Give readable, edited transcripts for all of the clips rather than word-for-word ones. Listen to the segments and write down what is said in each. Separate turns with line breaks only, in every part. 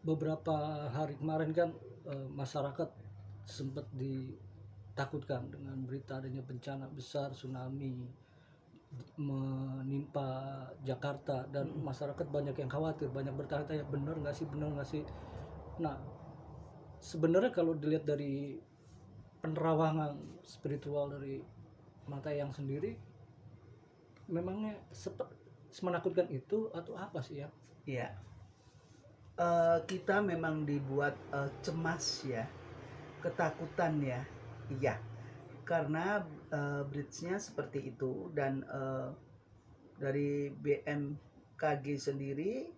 Beberapa hari kemarin kan masyarakat sempat ditakutkan dengan berita adanya bencana besar tsunami menimpa Jakarta, dan masyarakat banyak yang khawatir, banyak bertanya-tanya, benar nggak sih, benar nggak sih. Nah, sebenarnya kalau dilihat dari penerawangan spiritual dari mata yang sendiri, memangnya semenakutkan itu atau apa sih ya?
Ya, kita memang dibuat cemas ya, ketakutan ya, iya, karena bridge-nya seperti itu. Dan dari BMKG sendiri,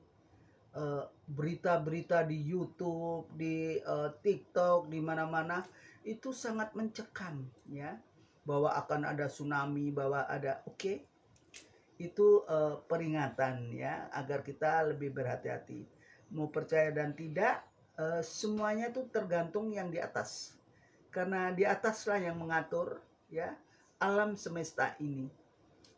berita-berita di YouTube, di TikTok, di mana-mana itu sangat mencekam ya, bahwa akan ada tsunami, bahwa ada, oke, itu peringatan ya, agar kita lebih berhati-hati. Mau percaya dan tidak, semuanya itu tergantung yang di atas, karena di ataslah yang mengatur ya alam semesta ini.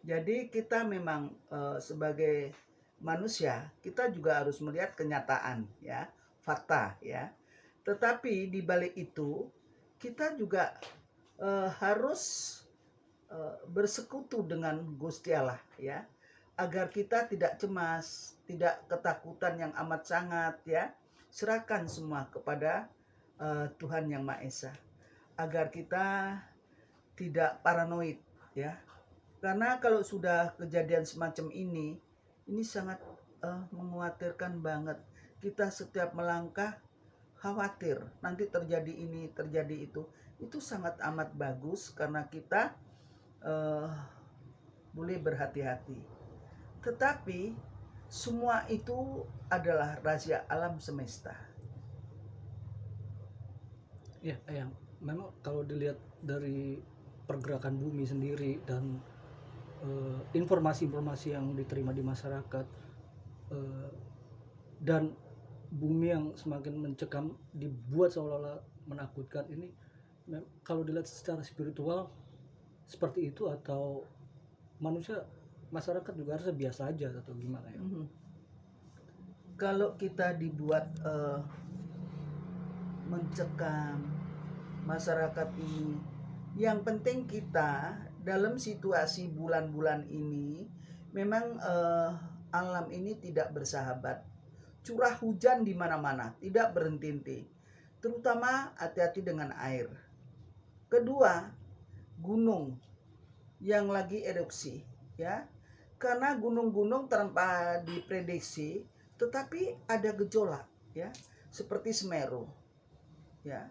Jadi kita memang sebagai manusia, kita juga harus melihat kenyataan ya, fakta ya. Tetapi di balik itu kita juga harus bersekutu dengan Gusti Allah ya, agar kita tidak cemas, tidak ketakutan yang amat sangat ya. Serahkan semua kepada Tuhan yang Maha Esa, agar kita tidak paranoid ya. Karena kalau sudah kejadian semacam ini sangat mengkhawatirkan banget. Kita setiap melangkah khawatir nanti terjadi ini, terjadi itu. Itu sangat amat bagus karena kita uh, boleh berhati-hati. Tetapi semua itu adalah rahasia alam semesta.
Ya, yang memang kalau dilihat dari pergerakan bumi sendiri dan informasi-informasi yang diterima di masyarakat, eh, dan bumi yang semakin mencekam dibuat seolah-olah menakutkan ini, kalau dilihat secara spiritual seperti itu, atau manusia, masyarakat juga harusnya biasa aja atau gimana ya?
Kalau kita dibuat mencekam masyarakat ini, yang penting kita dalam situasi bulan-bulan ini memang alam ini tidak bersahabat. Curah hujan di mana-mana, tidak berhenti-henti. Terutama hati-hati dengan air. Kedua, gunung yang lagi erupsi ya. Karena gunung-gunung tanpa diprediksi, tetapi ada gejolak ya, seperti Semeru ya,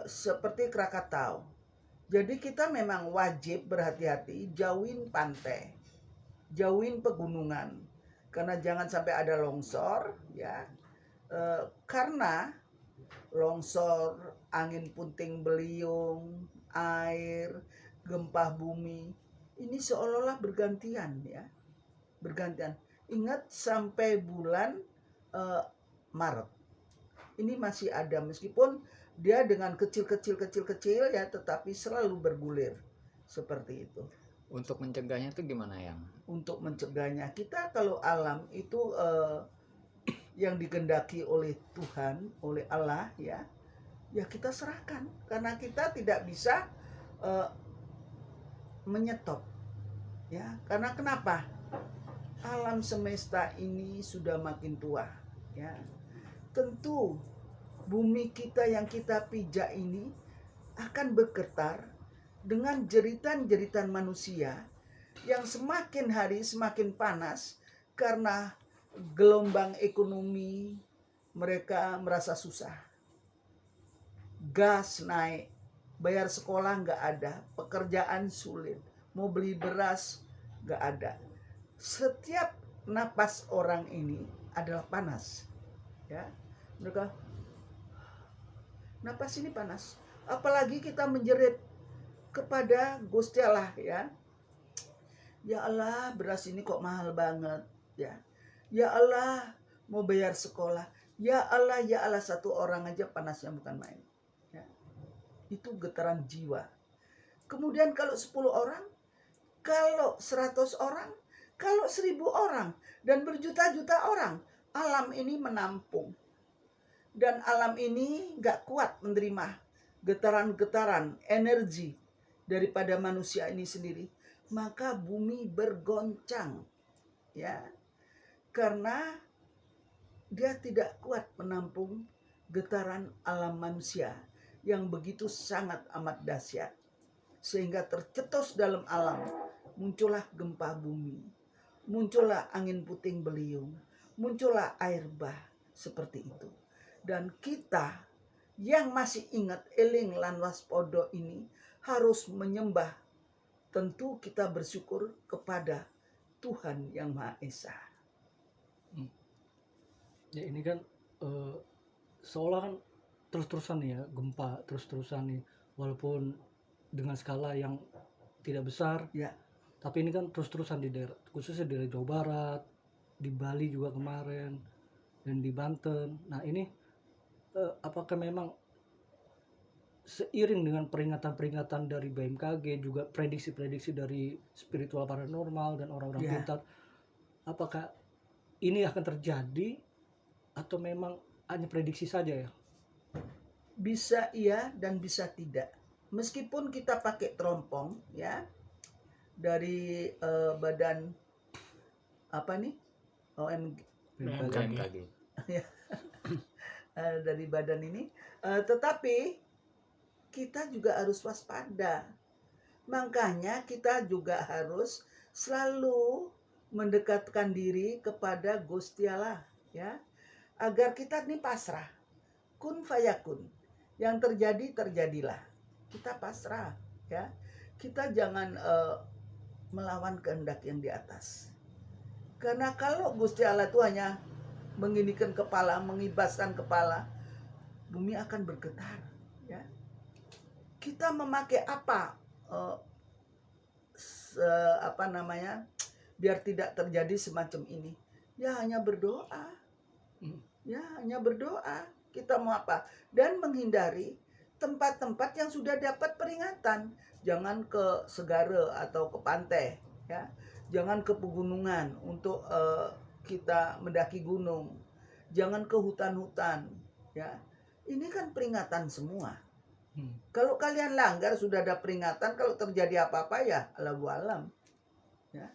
seperti Krakatau. Jadi kita memang wajib berhati-hati, jauhin pantai, jauhin pegunungan, karena jangan sampai ada longsor ya. Karena longsor, angin puting beliung, air, gempa bumi, ini seolah-olah bergantian ya, bergantian. Ingat sampai bulan uh, Maret ini masih ada, meskipun dia dengan kecil ya, tetapi selalu bergulir seperti itu.
Untuk mencegahnya tuh gimana yang?
Untuk mencegahnya, kita kalau alam itu yang digendaki oleh Tuhan, oleh Allah ya, ya kita serahkan, karena kita tidak bisa menyetop ya. Karena kenapa? Alam semesta ini sudah makin tua ya. Tentu bumi kita yang kita pijak ini akan bergetar dengan jeritan-jeritan manusia yang semakin hari semakin panas karena gelombang ekonomi. Mereka merasa susah, gas naik, bayar sekolah nggak ada, pekerjaan sulit, mau beli beras nggak ada. Setiap napas orang ini adalah panas ya. Mereka, napas ini panas, apalagi kita menjerit kepada Gusti Allah ya. Ya Allah, beras ini kok mahal banget ya. Ya Allah, mau bayar sekolah. Ya Allah, ya Allah, satu orang aja panasnya bukan main ya. Itu getaran jiwa. Kemudian kalau 10 orang, kalau 100 orang, kalau 1000 orang, dan berjuta-juta orang, alam ini menampung. Dan alam ini gak kuat menerima getaran-getaran energi daripada manusia ini sendiri. Maka bumi bergoncang. Ya, karena dia tidak kuat menampung getaran alam manusia yang begitu sangat amat dahsyat. Sehingga tercetus dalam alam, muncullah gempa bumi, muncullah angin puting beliung, muncullah air bah, seperti itu. Dan kita yang masih ingat eling lan waspodo ini harus menyembah. Tentu kita bersyukur kepada Tuhan yang Maha Esa.
Ya ini kan seolah kan terus-terusan nih ya, gempa terus-terusan nih, walaupun dengan skala yang tidak besar
Ya,
tapi ini kan terus-terusan di daerah, khususnya di daerah Jawa Barat, di Bali juga kemarin, dan di Banten. Nah ini apakah memang seiring dengan peringatan-peringatan dari BMKG, juga prediksi-prediksi dari spiritual paranormal dan orang-orang
Ya.
pintar, apakah ini akan terjadi atau memang hanya prediksi saja ya?
bisa iya dan bisa tidak. Meskipun kita pakai terompong ya dari badan apa nih? OMG
BMKG.
dari badan ini, tetapi kita juga harus waspada. Makanya kita juga harus selalu mendekatkan diri kepada Gusti Allah ya, agar kita ini pasrah. Kun fayakun. Yang terjadi terjadilah. Kita pasrah ya. Kita jangan melawan kehendak yang di atas. Karena kalau Gusti Allah itu hanya menginikan kepala, mengibaskan kepala, bumi akan bergetar ya. Kita memakai apa biar tidak terjadi semacam ini? Ya hanya berdoa. Ya hanya berdoa. Kita mau apa? Dan menghindari tempat-tempat yang sudah dapat peringatan. Jangan ke segara atau ke pantai ya. Jangan ke pegunungan untuk kita mendaki gunung. Jangan ke hutan-hutan ya. Ini kan peringatan semua. Kalau kalian langgar sudah ada peringatan, kalau terjadi apa-apa ya Allahu alam ya.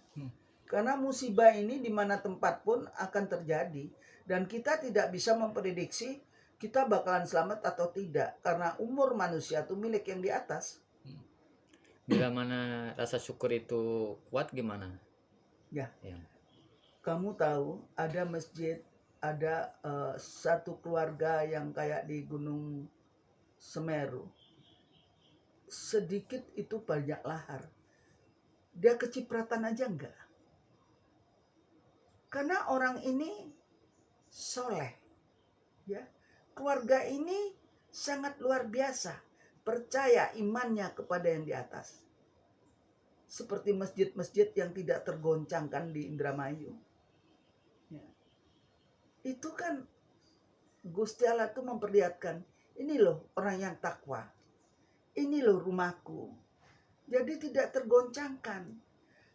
Karena musibah ini di mana tempat pun akan terjadi, dan kita tidak bisa memprediksi kita bakalan selamat atau tidak, karena umur manusia itu milik yang di atas.
Bila mana rasa syukur itu kuat gimana?
Ya.
Ya.
Kamu tahu ada masjid, ada satu keluarga yang kayak di Gunung Semeru. Sedikit itu banyak lahar. Dia kecipratan aja enggak. Karena orang ini soleh. Ya. Keluarga ini sangat luar biasa. Percaya imannya kepada yang di atas. Seperti masjid-masjid yang tidak tergoncangkan di Indramayu. Ya. Itu kan Gusti Allah itu memperlihatkan, ini loh orang yang takwa. Ini loh rumahku. Jadi tidak tergoncangkan.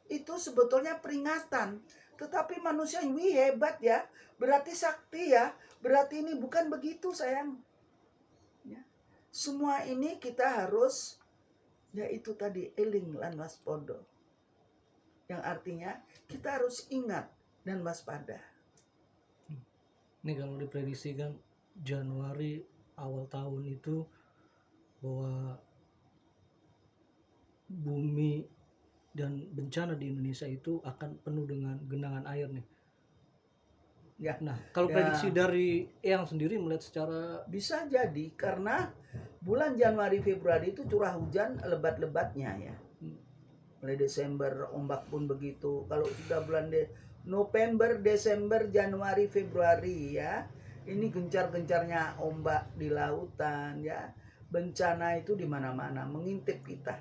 Itu sebetulnya peringatan. Tetapi manusia ini hebat ya. Berarti sakti ya. Berarti ini bukan begitu sayang. Ya. Semua ini kita harus, yaitu tadi eling lan waspodo. Yang artinya kita harus ingat dan waspada.
Ini kalau diprediksikan Januari awal tahun itu bahwa bumi dan bencana di Indonesia itu akan penuh dengan genangan air nih.
Ya.
Nah, kalau
Ya.
prediksi dari Eyang sendiri melihat secara
Bisa jadi karena bulan Januari Februari itu curah hujan lebat-lebatnya ya. Mulai Desember ombak pun begitu. Kalau sudah bulan November, Desember, Januari, Februari ya. Ini gencar-gencarnya ombak di lautan ya. Bencana itu di mana-mana mengintip kita.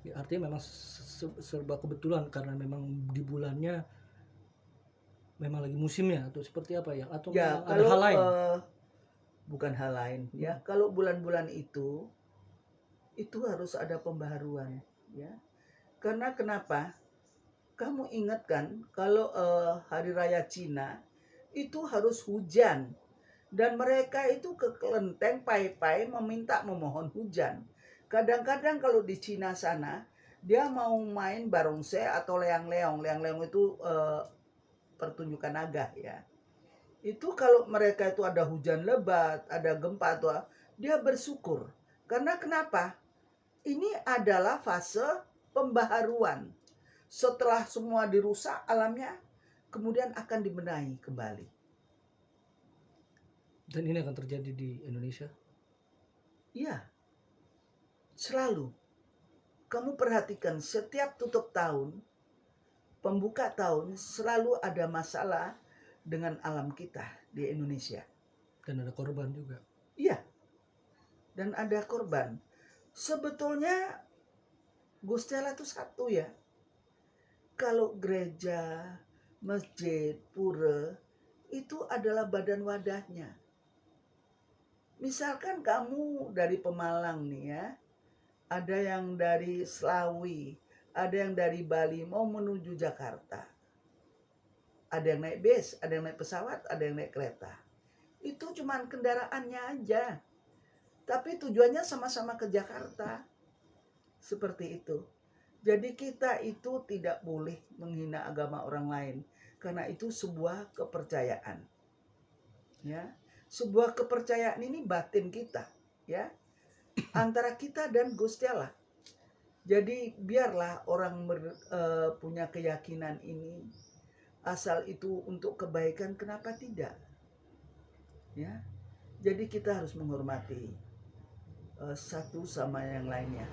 ya, artinya memang serba kebetulan karena memang di bulannya memang lagi musimnya atau seperti apa ya, atau
Ya,
memang ada
kalau
hal lain.
bukan hal lain ya. Kalau bulan-bulan itu harus ada pembaharuan ya. Karena kenapa? Kamu ingat kan kalau hari raya Cina itu harus hujan. Dan mereka itu ke kelenteng pai-pai memohon hujan. Kadang-kadang kalau di Cina sana, dia mau main barongsai atau leang-leong. Leang-leong itu pertunjukan naga ya. Itu kalau mereka itu ada hujan lebat, ada gempa atau dia bersyukur. Karena kenapa? Ini adalah fase pembaharuan. Setelah semua dirusak alamnya, kemudian akan dibenahi kembali.
Dan ini akan terjadi di Indonesia.
Iya, selalu. Kamu perhatikan setiap tutup tahun, pembuka tahun, selalu ada masalah dengan alam kita di Indonesia.
Dan ada korban juga.
Iya, dan ada korban. Sebetulnya Gusti Allah itu satu ya. Kalau gereja, masjid, pura, itu adalah badan wadahnya. Misalkan kamu dari Pemalang nih ya, ada yang dari Slawi, ada yang dari Bali mau menuju Jakarta. Ada yang naik bis, ada yang naik pesawat, ada yang naik kereta. Itu cuman kendaraannya aja. Tapi tujuannya sama-sama ke Jakarta. Seperti itu. Jadi kita itu tidak boleh menghina agama orang lain. Karena itu sebuah kepercayaan. Ya. Sebuah kepercayaan ini batin kita. Ya. Antara kita dan Gusti Allah. Jadi biarlah orang punya keyakinan ini. Asal itu untuk kebaikan, kenapa tidak? Ya. Jadi kita harus menghormati satu sama yang lainnya.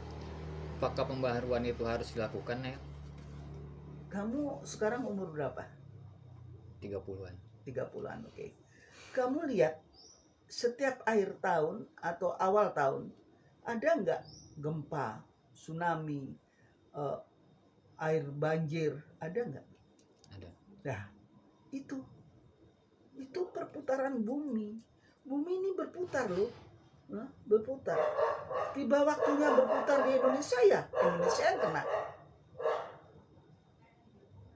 Apakah pembaharuan itu harus dilakukan ya?
Kamu sekarang umur berapa?
30-an.
30-an, oke. Kamu lihat setiap akhir tahun atau awal tahun ada nggak gempa, tsunami, air banjir, ada nggak?
Ada.
Nah, itu perputaran bumi. Bumi ini berputar loh, berputar. Tiba waktunya berputar di Indonesia ya, Indonesia yang kena.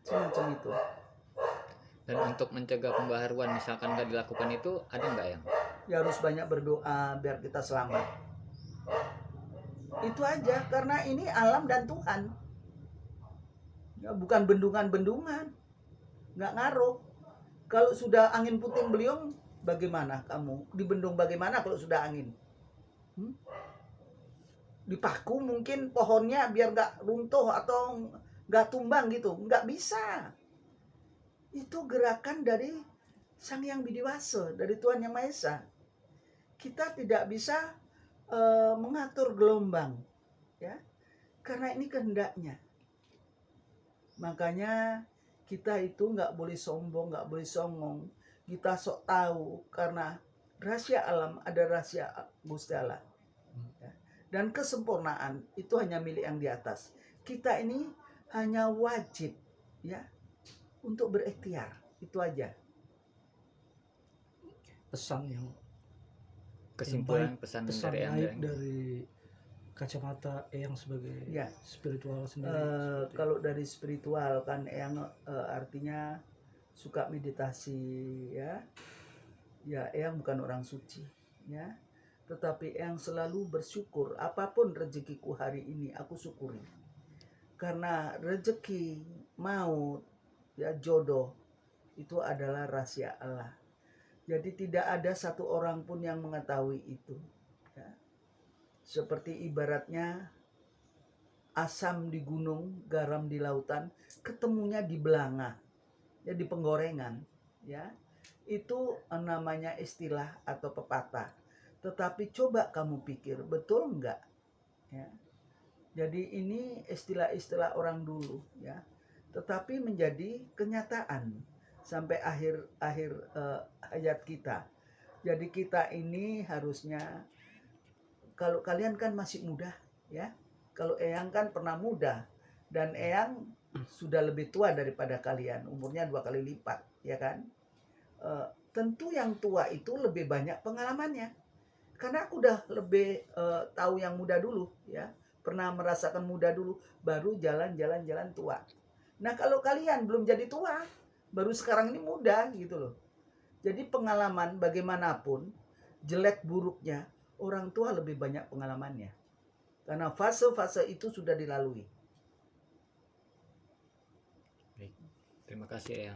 Semacam itu.
Dan untuk mencegah pembaharuan misalkan nggak dilakukan itu ada nggak yang?
Ya harus banyak berdoa biar kita selamat. Itu aja, karena ini alam dan Tuhan. Ya, bukan bendungan-bendungan. Nggak ngaruh. Kalau sudah angin puting beliung, bagaimana kamu? Di bendung bagaimana kalau sudah angin? Dipaku mungkin pohonnya biar nggak runtuh atau nggak tumbang gitu. Nggak bisa. Itu gerakan dari Sang Hyang Widiwasa, dari Tuhan Yang Maha Esa. Kita tidak bisa mengatur gelombang, ya, karena ini kehendaknya. Makanya kita itu nggak boleh sombong, nggak boleh songong. Kita sok tahu karena rahasia alam ada rahasia Gusti Allah. Ya. Dan kesempurnaan itu hanya milik yang di atas. Kita ini hanya wajib, ya, untuk berikhtiar. Itu aja.
Pesan yang
Kesimpulan
baik,
pesan
pesan
dari Anda
baik
ini.
dari kacamata Eyang sebagai
Ya.
spiritual sendiri. seperti
Kalau dari spiritual kan yang artinya suka meditasi, ya. Ya, Eyang bukan orang suci, ya. Tetapi Eyang selalu bersyukur apapun rezekiku hari ini aku syukuri. Karena rezeki, maut, ya, jodoh itu adalah rahasia Allah. Jadi tidak ada satu orang pun yang mengetahui itu. Ya. Seperti ibaratnya asam di gunung, garam di lautan, ketemunya di belanga, ya, di penggorengan, ya. Itu namanya istilah atau pepatah. Tetapi coba kamu pikir, betul enggak? Ya. Jadi ini istilah-istilah orang dulu, ya. Tetapi menjadi kenyataan sampai akhir hayat kita. Jadi kita ini harusnya, kalau kalian kan masih muda, ya. Kalau Eyang kan pernah muda dan Eyang sudah lebih tua daripada kalian, umurnya 2 kali lipat, ya kan? Tentu yang tua itu lebih banyak pengalamannya. Karena aku udah lebih tahu yang muda dulu, ya. Pernah merasakan muda dulu, baru jalan tua. Nah, kalau kalian belum jadi tua, baru sekarang ini muda gitu loh. Jadi pengalaman bagaimanapun, jelek buruknya, orang tua lebih banyak pengalamannya. Karena fase-fase itu sudah dilalui.
Baik. Terima kasih, Eyang.